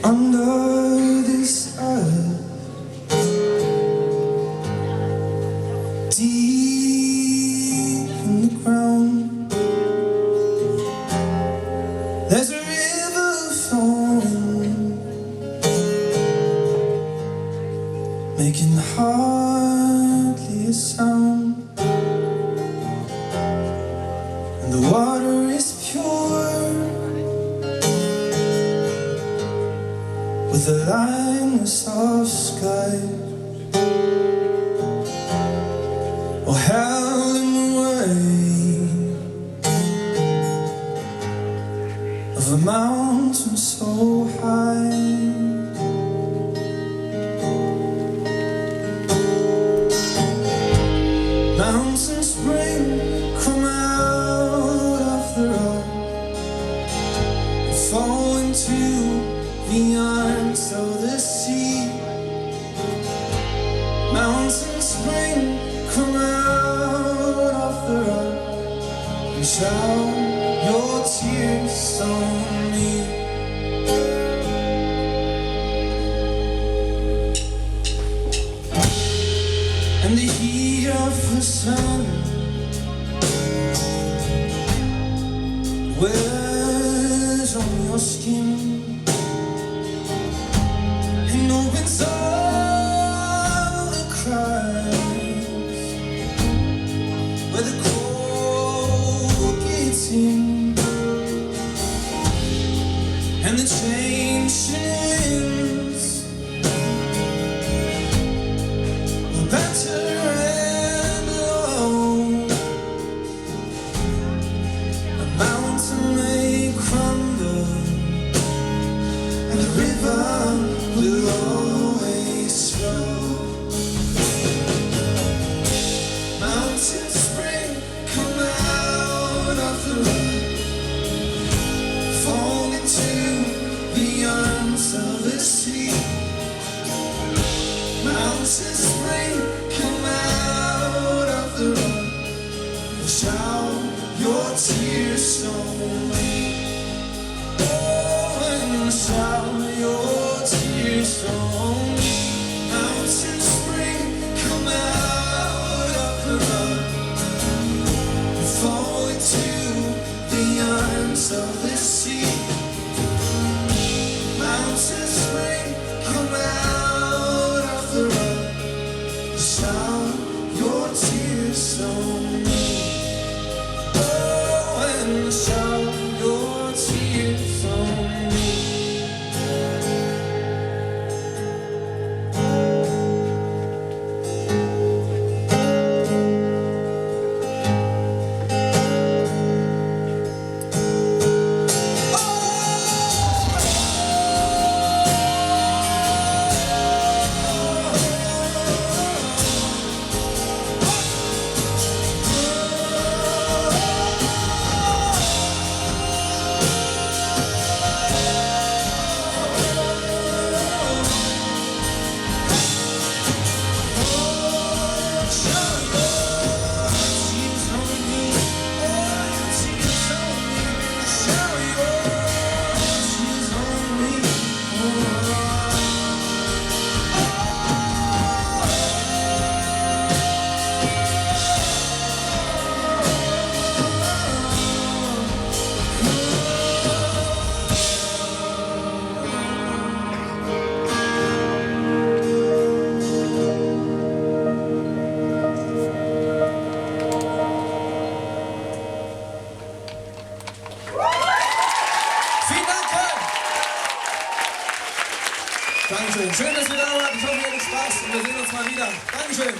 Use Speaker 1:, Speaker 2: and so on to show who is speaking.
Speaker 1: Under this earth, deep in the ground, there's a river flowing, making hardly a sound, and the water is pure, with the lightness of sky. Oh, hell in the way of a mountain so high. Mountain spring, come out of the rock and fall into the arms of the sea. Mountain spring, come out of the rock and shower your tears on me. And the heat of the sun wears on your skin and opens all the cracks where the cold gets in, and the changing winds will batter and blow. A mountain may crumble, and the river will always flow. Mountain spring, come out of the rock, fall into the arms of the sea. Mountain spring, come out of the rock, and shower your tears on me. Oh, and shower your tears on me. Mountain spring, come out of the rock, and fall into the arms of the sea. Mountain spring, come out of the rock, and shower your tears on me. Oh, and shower your tears on me. Dankeschön. Schön, dass ihr da wart. Ich hoffe, ihr hattet Spaß und wir sehen uns mal wieder. Dankeschön.